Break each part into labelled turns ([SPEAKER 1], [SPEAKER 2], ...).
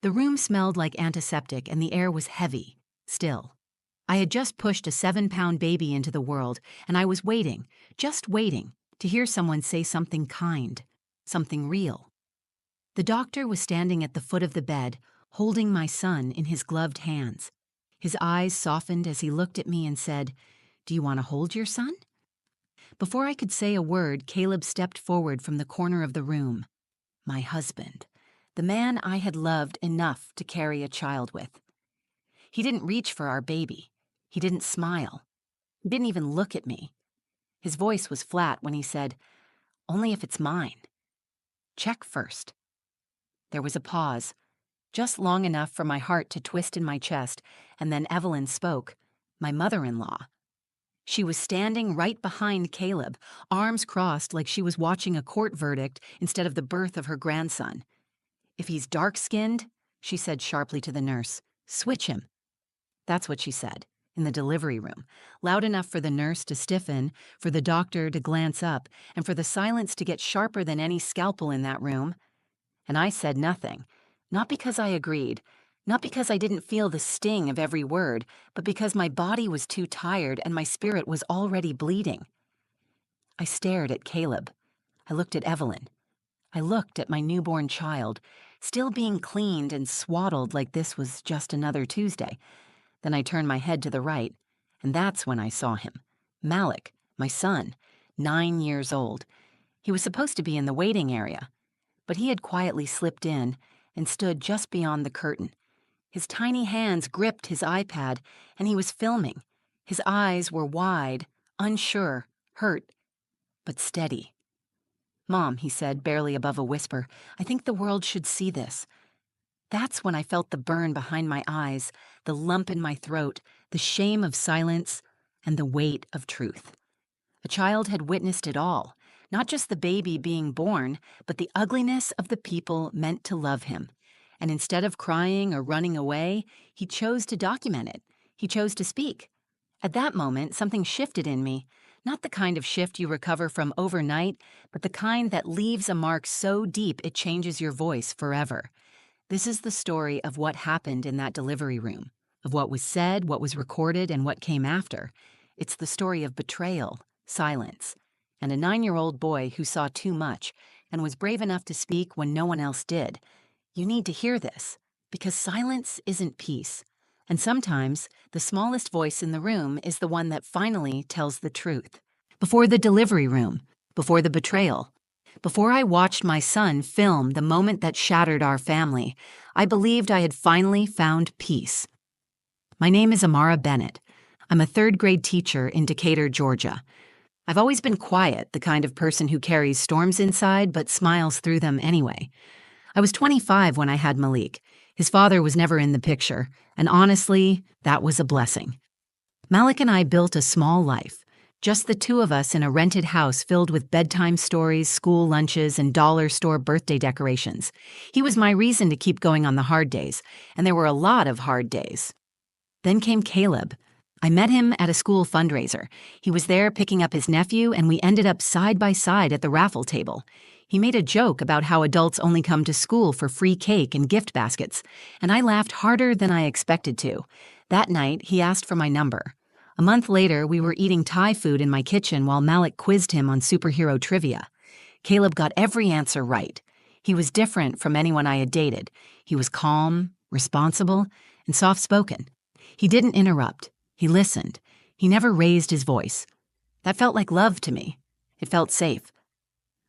[SPEAKER 1] The room smelled like antiseptic and the air was heavy, still. I had just pushed a 7-pound baby into the world, and I was waiting, just waiting, to hear someone say something kind, something real. The doctor was standing at the foot of the bed, holding my son in his gloved hands. His eyes softened as he looked at me and said, "Do you want to hold your son?" Before I could say a word, Caleb stepped forward from the corner of the room. My husband, the man I had loved enough to carry a child with. He didn't reach for our baby. He didn't smile. He didn't even look at me. His voice was flat when he said, "Only if it's mine. Check first." There was a pause, just long enough for my heart to twist in my chest, and then Evelyn spoke, my mother-in-law. She was standing right behind Caleb, arms crossed like she was watching a court verdict instead of the birth of her grandson. "If he's dark-skinned," she said sharply to the nurse, "switch him." That's what she said, in the delivery room, loud enough for the nurse to stiffen, for the doctor to glance up, and for the silence to get sharper than any scalpel in that room. And I said nothing, not because I agreed, not because I didn't feel the sting of every word, but because my body was too tired and my spirit was already bleeding. I stared at Caleb. I looked at Evelyn. I looked at my newborn child, still being cleaned and swaddled like this was just another Tuesday. Then I turned my head to the right, and that's when I saw him. Malik, my son, 9 years old. He was supposed to be in the waiting area, but he had quietly slipped in and stood just beyond the curtain. His tiny hands gripped his iPad, and he was filming. His eyes were wide, unsure, hurt, but steady. "Mom," he said, barely above a whisper, "I think the world should see this." That's when I felt the burn behind my eyes, the lump in my throat, the shame of silence, and the weight of truth. A child had witnessed it all, not just the baby being born, but the ugliness of the people meant to love him. And instead of crying or running away, he chose to document it. He chose to speak. At that moment, something shifted in me, not the kind of shift you recover from overnight, but the kind that leaves a mark so deep it changes your voice forever. This is the story of what happened in that delivery room, of what was said, what was recorded, and what came after. It's the story of betrayal, silence, and a 9-year-old boy who saw too much and was brave enough to speak when no one else did. You need to hear this, because silence isn't peace. And sometimes, the smallest voice in the room is the one that finally tells the truth. Before the delivery room, before the betrayal, before I watched my son film the moment that shattered our family, I believed I had finally found peace. My name is Amara Bennett. I'm a 3rd-grade teacher in Decatur, Georgia. I've always been quiet, the kind of person who carries storms inside but smiles through them anyway. I was 25 when I had Malik. His father was never in the picture, and honestly, that was a blessing. Malik and I built a small life, just the two of us in a rented house filled with bedtime stories, school lunches, and dollar store birthday decorations. He was my reason to keep going on the hard days, and there were a lot of hard days. Then came Caleb. I met him at a school fundraiser. He was there picking up his nephew, and we ended up side by side at the raffle table. He made a joke about how adults only come to school for free cake and gift baskets, and I laughed harder than I expected to. That night, he asked for my number. A month later, we were eating Thai food in my kitchen while Malik quizzed him on superhero trivia. Caleb got every answer right. He was different from anyone I had dated. He was calm, responsible, and soft-spoken. He didn't interrupt. He listened. He never raised his voice. That felt like love to me. It felt safe.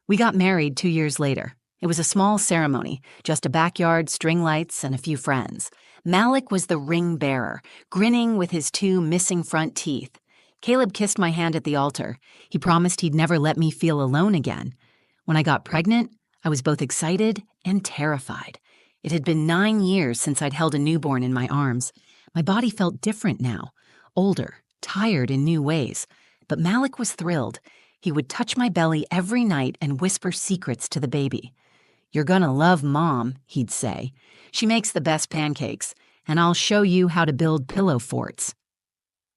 [SPEAKER 1] We got married 2 years later. It was a small ceremony, just a backyard, string lights, and a few friends. Malik was the ring bearer, grinning with his 2 missing front teeth. Caleb kissed my hand at the altar. He promised he'd never let me feel alone again. When I got pregnant, I was both excited and terrified. It had been 9 years since I'd held a newborn in my arms. My body felt different now, older, tired in new ways. But Malik was thrilled. He would touch my belly every night and whisper secrets to the baby. "You're gonna love Mom," he'd say. "She makes the best pancakes, and I'll show you how to build pillow forts."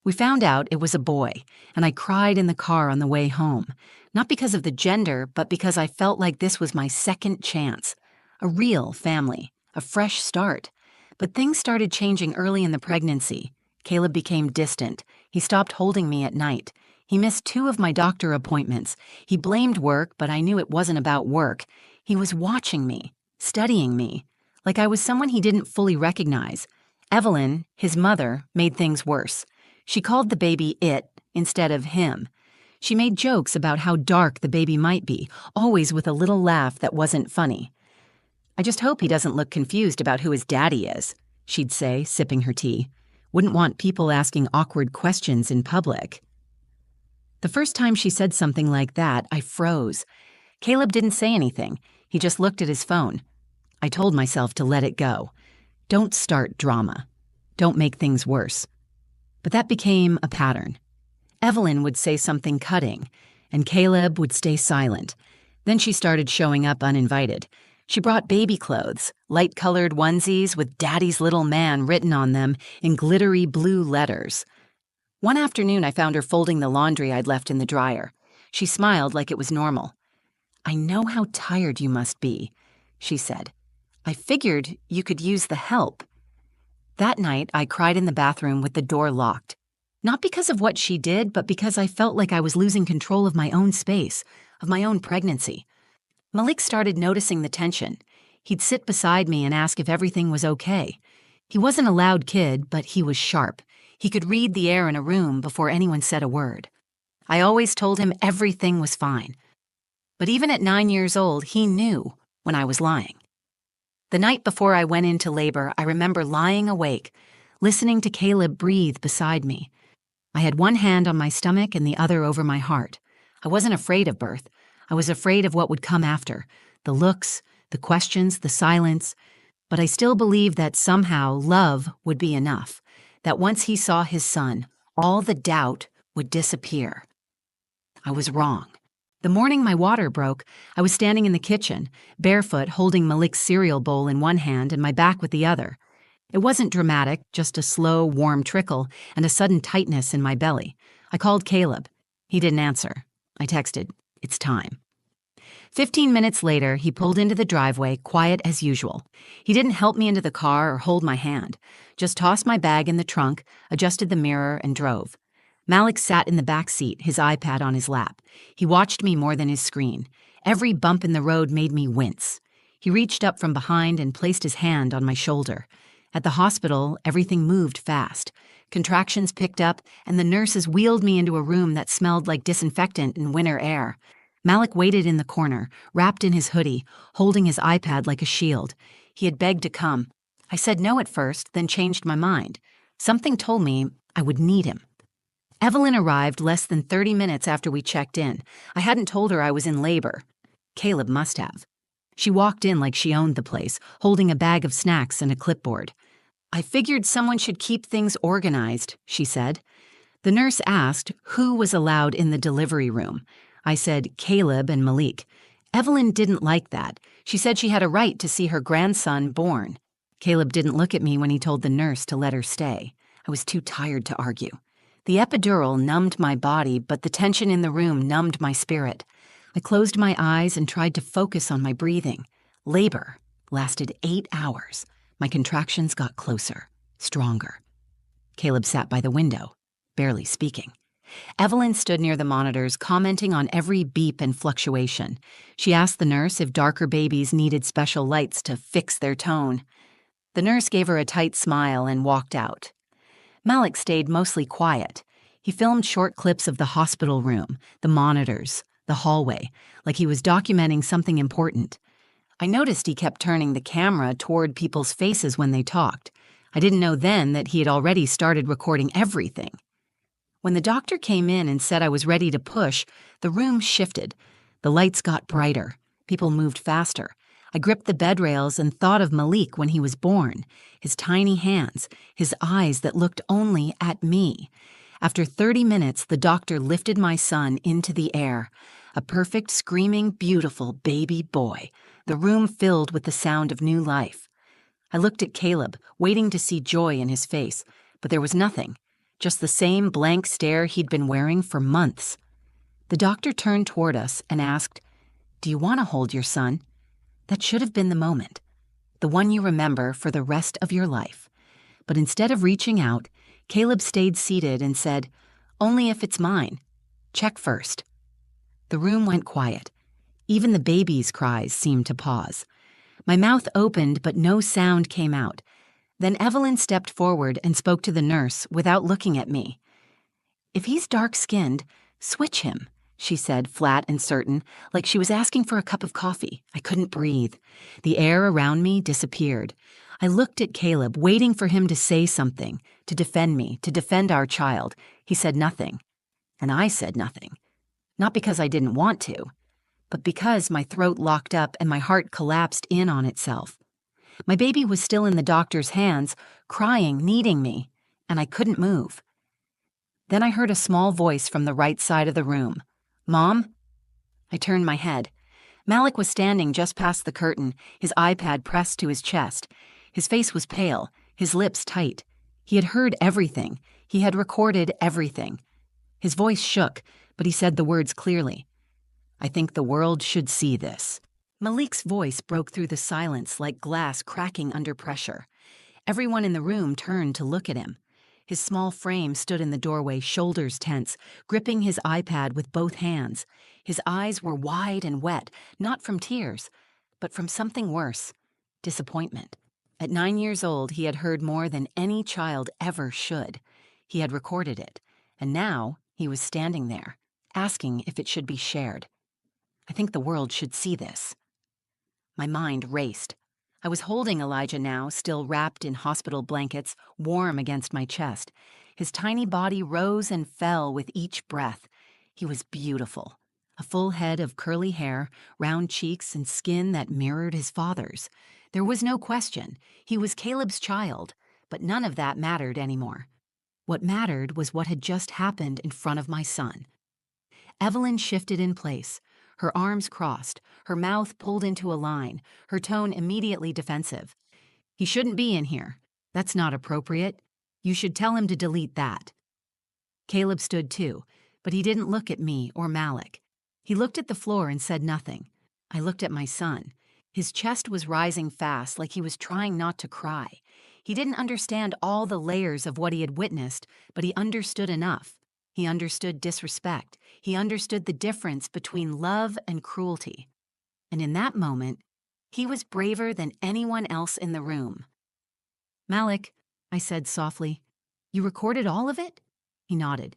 [SPEAKER 1] We found out it was a boy, and I cried in the car on the way home. Not because of the gender, but because I felt like this was my second chance. A real family, a fresh start. But things started changing early in the pregnancy. Caleb became distant. He stopped holding me at night. He missed 2 of my doctor appointments. He blamed work, but I knew it wasn't about work. He was watching me, studying me, like I was someone he didn't fully recognize. Evelyn, his mother, made things worse. She called the baby it instead of him. She made jokes about how dark the baby might be, always with a little laugh that wasn't funny. "I just hope he doesn't look confused about who his daddy is," she'd say, sipping her tea. "Wouldn't want people asking awkward questions in public." The first time she said something like that, I froze. Caleb didn't say anything. He just looked at his phone. I told myself to let it go. Don't start drama. Don't make things worse. But that became a pattern. Evelyn would say something cutting, and Caleb would stay silent. Then she started showing up uninvited. She brought baby clothes, light-colored onesies with Daddy's Little Man written on them in glittery blue letters. One afternoon, I found her folding the laundry I'd left in the dryer. She smiled like it was normal. "I know how tired you must be," she said. "I figured you could use the help." That night, I cried in the bathroom with the door locked. Not because of what she did, but because I felt like I was losing control of my own space, of my own pregnancy. Malik started noticing the tension. He'd sit beside me and ask if everything was okay. He wasn't a loud kid, but he was sharp. He could read the air in a room before anyone said a word. I always told him everything was fine. But even at 9 years old, he knew when I was lying. The night before I went into labor, I remember lying awake, listening to Caleb breathe beside me. I had one hand on my stomach and the other over my heart. I wasn't afraid of birth. I was afraid of what would come after, the looks, the questions, the silence. But I still believed that somehow love would be enough, that once he saw his son, all the doubt would disappear. I was wrong. The morning my water broke, I was standing in the kitchen, barefoot, holding Malik's cereal bowl in one hand and my back with the other. It wasn't dramatic, just a slow, warm trickle and a sudden tightness in my belly. I called Caleb. He didn't answer. I texted, "It's time." 15 minutes later, he pulled into the driveway, quiet as usual. He didn't help me into the car or hold my hand, just tossed my bag in the trunk, adjusted the mirror, and drove. Malik sat in the back seat, his iPad on his lap. He watched me more than his screen. Every bump in the road made me wince. He reached up from behind and placed his hand on my shoulder. At the hospital, everything moved fast. Contractions picked up, and the nurses wheeled me into a room that smelled like disinfectant and winter air. Malik waited in the corner, wrapped in his hoodie, holding his iPad like a shield. He had begged to come. I said no at first, then changed my mind. Something told me I would need him. Evelyn arrived less than 30 minutes after we checked in. I hadn't told her I was in labor. Caleb must have. She walked in like she owned the place, holding a bag of snacks and a clipboard. "I figured someone should keep things organized," she said. The nurse asked who was allowed in the delivery room. I said Caleb and Malik. Evelyn didn't like that. She said she had a right to see her grandson born. Caleb didn't look at me when he told the nurse to let her stay. I was too tired to argue. The epidural numbed my body, but the tension in the room numbed my spirit. I closed my eyes and tried to focus on my breathing. Labor lasted 8 hours. My contractions got closer, stronger. Caleb sat by the window, barely speaking. Evelyn stood near the monitors, commenting on every beep and fluctuation. She asked the nurse if darker babies needed special lights to fix their tone. The nurse gave her a tight smile and walked out. Malik stayed mostly quiet. He filmed short clips of the hospital room, the monitors, the hallway, like he was documenting something important. I noticed he kept turning the camera toward people's faces when they talked. I didn't know then that he had already started recording everything. When the doctor came in and said I was ready to push, the room shifted. The lights got brighter. People moved faster. I gripped the bed rails and thought of Malik when he was born, his tiny hands, his eyes that looked only at me. After 30 minutes, the doctor lifted my son into the air, a perfect, screaming, beautiful baby boy, the room filled with the sound of new life. I looked at Caleb, waiting to see joy in his face, but there was nothing, just the same blank stare he'd been wearing for months. The doctor turned toward us and asked, "Do you want to hold your son?" That should have been the moment. the one you remember for the rest of your life. But instead of reaching out, Caleb stayed seated and said, "Only if it's mine. Check first." The room went quiet. Even the baby's cries seemed to pause. My mouth opened, but no sound came out. Then Evelyn stepped forward and spoke to the nurse without looking at me. "If he's dark-skinned, switch him," she said, flat and certain, like she was asking for a cup of coffee. I couldn't breathe. The air around me disappeared. I looked at Caleb, waiting for him to say something, to defend me, to defend our child. He said nothing. And I said nothing. Not because I didn't want to, but because my throat locked up and my heart collapsed in on itself. My baby was still in the doctor's hands, crying, needing me, and I couldn't move. Then I heard a small voice from the right side of the room. "Mom?" I turned my head. Malik was standing just past the curtain, his iPad pressed to his chest. His face was pale, his lips tight. He had heard everything. He had recorded everything. His voice shook, but he said the words clearly. "I think the world should see this." Malik's voice broke through the silence like glass cracking under pressure. Everyone in the room turned to look at him. His small frame stood in the doorway, shoulders tense, gripping his iPad with both hands. His eyes were wide and wet, not from tears, but from something worse, disappointment. At 9 years old, he had heard more than any child ever should. He had recorded it, and now he was standing there, asking if it should be shared. I think the world should see this. My mind raced. I was holding Elijah now, still wrapped in hospital blankets, warm against my chest. His tiny body rose and fell with each breath. He was beautiful. A full head of curly hair, round cheeks, and skin that mirrored his father's. There was no question. He was Caleb's child, but none of that mattered anymore. What mattered was what had just happened in front of my son. Evelyn shifted in place, her arms crossed, her mouth pulled into a line, her tone immediately defensive. "He shouldn't be in here. That's not appropriate. You should tell him to delete that." Caleb stood too, but he didn't look at me or Malik. He looked at the floor and said nothing. I looked at my son. His chest was rising fast, like he was trying not to cry. He didn't understand all the layers of what he had witnessed, but he understood enough. He understood disrespect. He understood the difference between love and cruelty. And in that moment, he was braver than anyone else in the room. "Malik," I said softly, "you recorded all of it?" He nodded.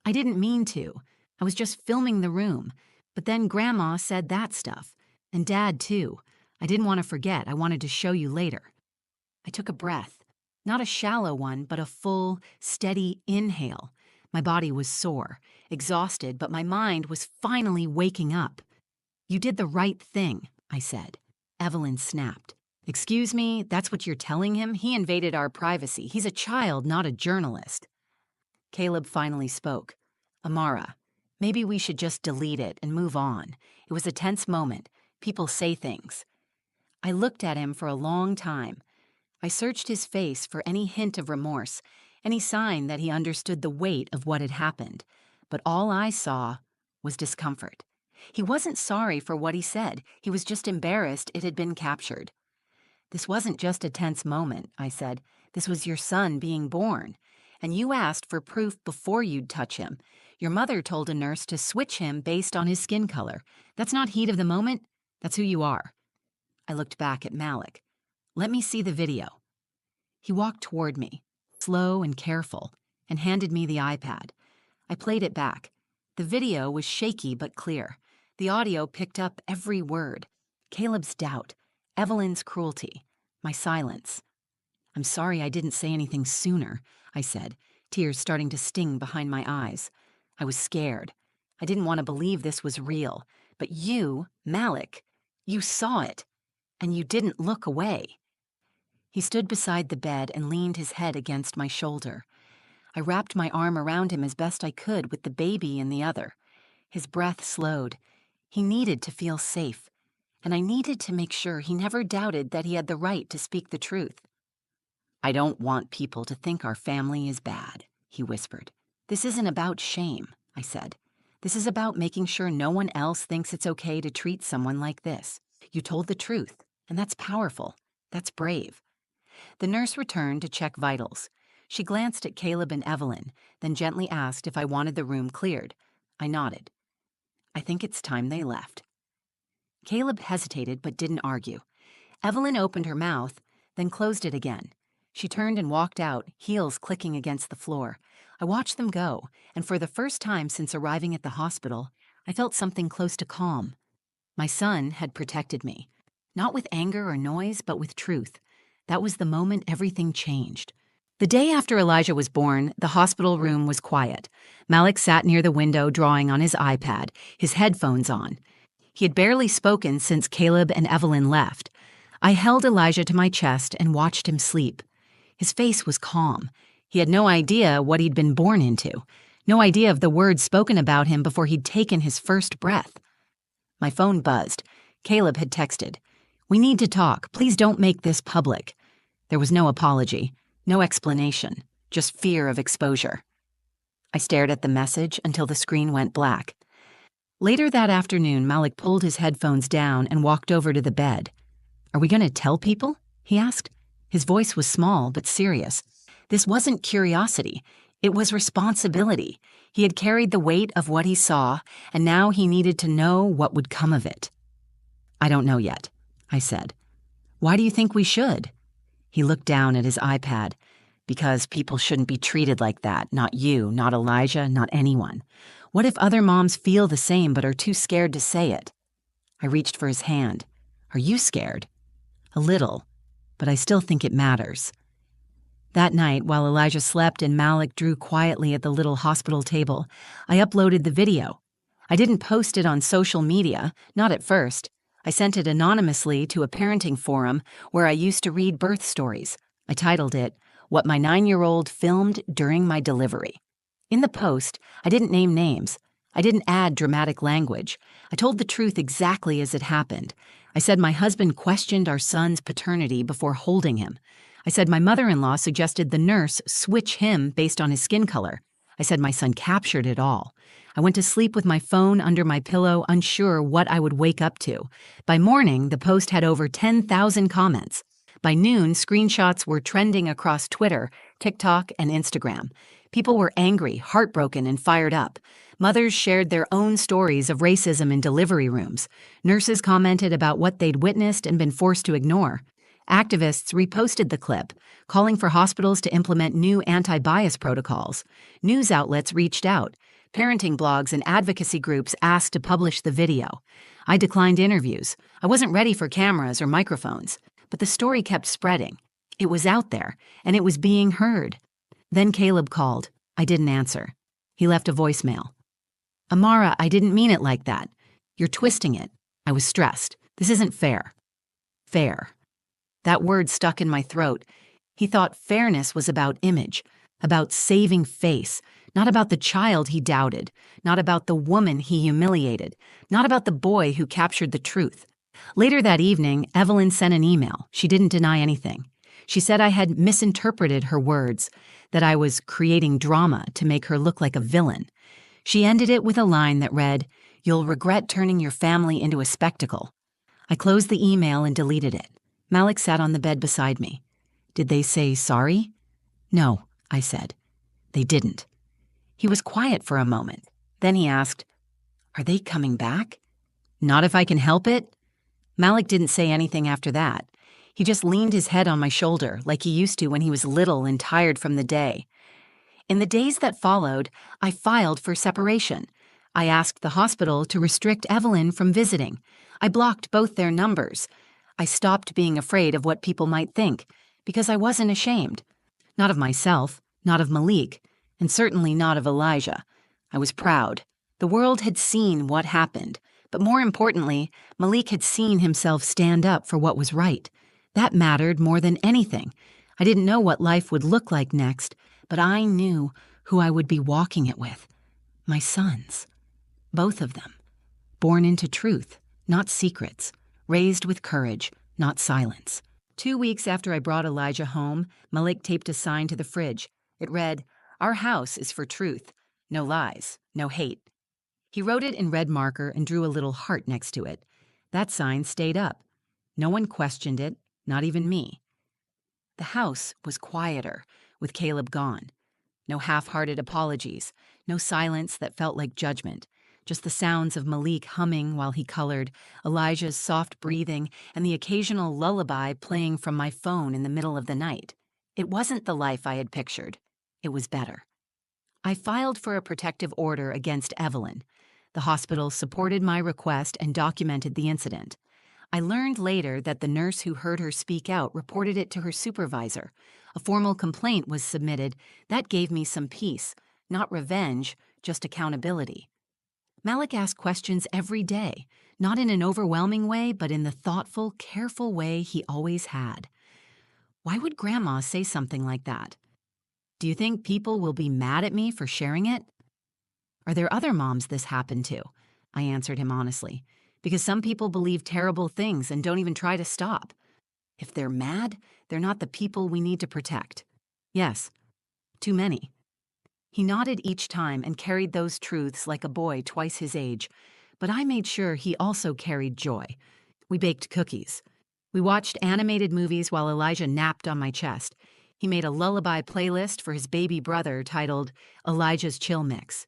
[SPEAKER 1] "I didn't mean to. I was just filming the room. But then Grandma said that stuff. And Dad, too. I didn't want to forget. I wanted to show you later." I took a breath. Not a shallow one, but a full, steady inhale. My body was sore, exhausted, but my mind was finally waking up. "You did the right thing," I said. Evelyn snapped. "Excuse me, that's what you're telling him? He invaded our privacy. He's a child, not a journalist." Caleb finally spoke. "Amara, maybe we should just delete it and move on. It was a tense moment. People say things." I looked at him for a long time. I searched his face for any hint of remorse, any sign that he understood the weight of what had happened. But all I saw was discomfort. He wasn't sorry for what he said. He was just embarrassed it had been captured. "This wasn't just a tense moment," I said. "This was your son being born. And you asked for proof before you'd touch him. Your mother told a nurse to switch him based on his skin color. That's not heat of the moment. That's who you are." I looked back at Malik. "Let me see the video." He walked toward me, slow and careful, and handed me the iPad. I played it back. The video was shaky but clear. The audio picked up every word. Caleb's doubt, Evelyn's cruelty, my silence. "I'm sorry I didn't say anything sooner," I said, tears starting to sting behind my eyes. I was scared. I didn't want to believe this was real. But you, Malik, you saw it, and you didn't look away. He stood beside the bed and leaned his head against my shoulder. I wrapped my arm around him as best I could with the baby in the other. His breath slowed. He needed to feel safe, and I needed to make sure he never doubted that he had the right to speak the truth. "I don't want people to think our family is bad," he whispered. "This isn't about shame," I said. "This is about making sure no one else thinks it's okay to treat someone like this. You told the truth, and that's powerful. That's brave. The nurse returned to check vitals. She glanced at Caleb and Evelyn, then gently asked if I wanted the room cleared. I nodded. I think it's time they left. Caleb hesitated but didn't argue. Evelyn opened her mouth, then closed it again. She turned and walked out, heels clicking against the floor. I watched them go, and for the first time since arriving at the hospital, I felt something close to calm. My son had protected me. Not with anger or noise, but with truth. That was the moment everything changed. The day after Elijah was born, the hospital room was quiet. Malik sat near the window drawing on his iPad, his headphones on. He had barely spoken since Caleb and Evelyn left. I held Elijah to my chest and watched him sleep. His face was calm. He had no idea what he'd been born into, no idea of the words spoken about him before he'd taken his first breath. My phone buzzed. Caleb had texted, "We need to talk. Please don't make this public." There was no apology, no explanation, just fear of exposure. I stared at the message until the screen went black. Later that afternoon, Malik pulled his headphones down and walked over to the bed. "Are we going to tell people?" he asked. His voice was small but serious. This wasn't curiosity. It was responsibility. He had carried the weight of what he saw, and now he needed to know what would come of it. "I don't know yet," I said. "Why do you think we should?" He looked down at his iPad. "Because people shouldn't be treated like that. Not you, not Elijah, not anyone. What if other moms feel the same but are too scared to say it?" I reached for his hand. "Are you scared?" "A little, but I still think it matters." That night, while Elijah slept and Malik drew quietly at the little hospital table, I uploaded the video. I didn't post it on social media, not at first. I sent it anonymously to a parenting forum where I used to read birth stories. I titled it, "What My 9-Year-Old Filmed During My Delivery." In the post, I didn't name names. I didn't add dramatic language. I told the truth exactly as it happened. I said my husband questioned our son's paternity before holding him. I said my mother-in-law suggested the nurse switch him based on his skin color. I said my son captured it all. I went to sleep with my phone under my pillow, unsure what I would wake up to. By morning, the post had over 10,000 comments. By noon, screenshots were trending across Twitter, TikTok, and Instagram. People were angry, heartbroken, and fired up. Mothers shared their own stories of racism in delivery rooms. Nurses commented about what they'd witnessed and been forced to ignore. Activists reposted the clip, calling for hospitals to implement new anti-bias protocols. News outlets reached out. Parenting blogs and advocacy groups asked to publish the video. I declined interviews. I wasn't ready for cameras or microphones. But the story kept spreading. It was out there, and it was being heard. Then Caleb called. I didn't answer. He left a voicemail. "Amara, I didn't mean it like that. You're twisting it." I was stressed. "This isn't fair." Fair. That word stuck in my throat. He thought fairness was about image, about saving face, not about the child he doubted, not about the woman he humiliated, not about the boy who captured the truth. Later that evening, Evelyn sent an email. She didn't deny anything. She said I had misinterpreted her words, that I was creating drama to make her look like a villain. She ended it with a line that read, "You'll regret turning your family into a spectacle." I closed the email and deleted it. Malik sat on the bed beside me. "Did they say sorry?" "No," I said. "They didn't." He was quiet for a moment. Then he asked, "Are they coming back?" "Not if I can help it." Malik didn't say anything after that. He just leaned his head on my shoulder like he used to when he was little and tired from the day. In the days that followed, I filed for separation. I asked the hospital to restrict Evelyn from visiting. I blocked both their numbers. I stopped being afraid of what people might think, because I wasn't ashamed. Not of myself, not of Malik, and certainly not of Elijah. I was proud. The world had seen what happened, but more importantly, Malik had seen himself stand up for what was right. That mattered more than anything. I didn't know what life would look like next, but I knew who I would be walking it with. My sons. Both of them. Born into truth, not secrets. Raised with courage, not silence. 2 weeks after I brought Elijah home, Malik taped a sign to the fridge. It read, "Our house is for truth. No lies, no hate." He wrote it in red marker and drew a little heart next to it. That sign stayed up. No one questioned it, Not even me. The house was quieter, with Caleb gone. No half-hearted apologies, no silence that felt like judgment, just the sounds of Malik humming while he colored, Elijah's soft breathing, and the occasional lullaby playing from my phone in the middle of the night. It wasn't the life I had pictured. It was better. I filed for a protective order against Evelyn. The hospital supported my request and documented the incident. I learned later that the nurse who heard her speak out reported it to her supervisor. A formal complaint was submitted. That gave me some peace. Not revenge, just accountability. Malik asked questions every day, not in an overwhelming way, but in the thoughtful, careful way he always had. Why would Grandma say something like that? Do you think people will be mad at me for sharing it? Are there other moms this happened to? I answered him honestly, because some people believe terrible things and don't even try to stop. If they're mad, they're not the people we need to protect. Yes, too many. He nodded each time and carried those truths like a boy twice his age, but I made sure he also carried joy. We baked cookies. We watched animated movies while Elijah napped on my chest. He made a lullaby playlist for his baby brother titled Elijah's Chill Mix.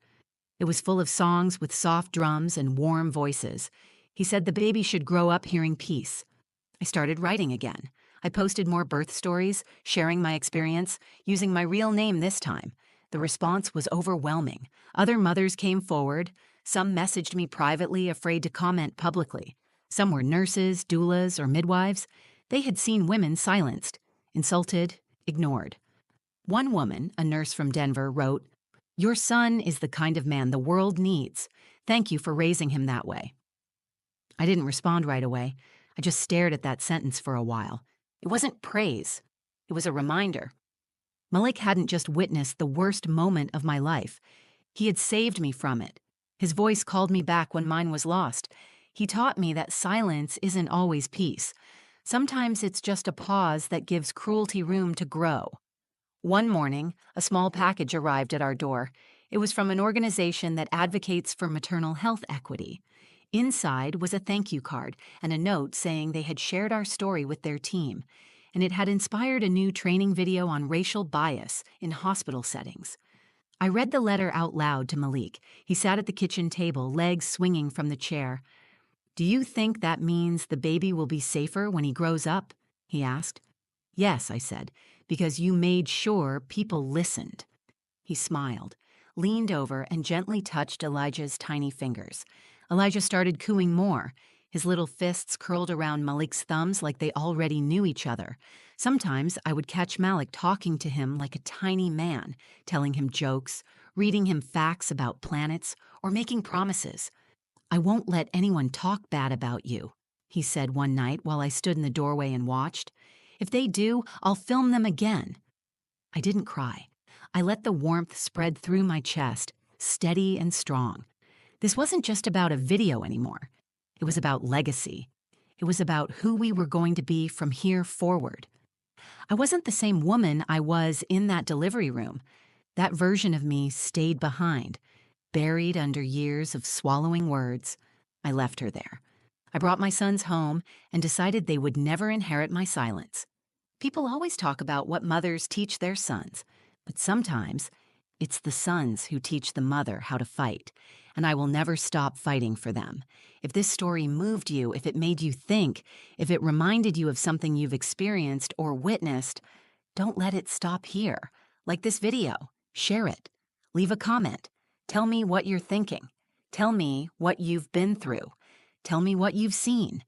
[SPEAKER 1] It was full of songs with soft drums and warm voices. He said the baby should grow up hearing peace. I started writing again. I posted more birth stories, sharing my experience, using my real name this time. The response was overwhelming. Other mothers came forward. Some messaged me privately, afraid to comment publicly. Some were nurses, doulas, or midwives. They had seen women silenced, insulted, ignored. One woman, a nurse from Denver, wrote, "Your son is the kind of man the world needs. Thank you for raising him that way." I didn't respond right away. I just stared at that sentence for a while. It wasn't praise. It was a reminder. Malik hadn't just witnessed the worst moment of my life. He had saved me from it. His voice called me back when mine was lost. He taught me that silence isn't always peace. Sometimes it's just a pause that gives cruelty room to grow. One morning, a small package arrived at our door. It was from an organization that advocates for maternal health equity. Inside was a thank you card and a note saying they had shared our story with their team, and it had inspired a new training video on racial bias in hospital settings. I read the letter out loud to Malik. He sat at the kitchen table, legs swinging from the chair. "Do you think that means the baby will be safer when he grows up?" he asked. "Yes," I said, "because you made sure people listened." He smiled, leaned over, and gently touched Elijah's tiny fingers. Elijah started cooing more. His little fists curled around Malik's thumbs like they already knew each other. Sometimes I would catch Malik talking to him like a tiny man, telling him jokes, reading him facts about planets, or making promises. "I won't let anyone talk bad about you," he said one night while I stood in the doorway and watched. "If they do, I'll film them again." I didn't cry. I let the warmth spread through my chest, steady and strong. This wasn't just about a video anymore. It was about legacy. It was about who we were going to be from here forward. I wasn't the same woman I was in that delivery room. That version of me stayed behind, buried under years of swallowing words. I left her there. I brought my sons home and decided they would never inherit my silence. People always talk about what mothers teach their sons, but sometimes it's the sons who teach the mother how to fight, and I will never stop fighting for them. If this story moved you, if it made you think, if it reminded you of something you've experienced or witnessed, don't let it stop here. Like this video, share it. Leave a comment. Tell me what you're thinking. Tell me what you've been through. Tell me what you've seen.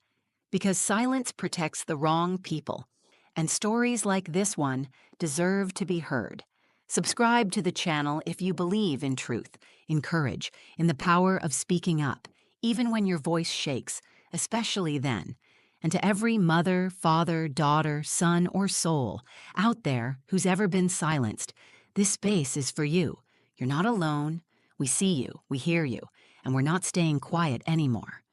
[SPEAKER 1] Because silence protects the wrong people, and stories like this one deserve to be heard. Subscribe to the channel if you believe in truth, in courage, in the power of speaking up, even when your voice shakes, especially then. And to every mother, father, daughter, son, or soul out there who's ever been silenced, this space is for you. You're not alone. We see you, we hear you, and we're not staying quiet anymore.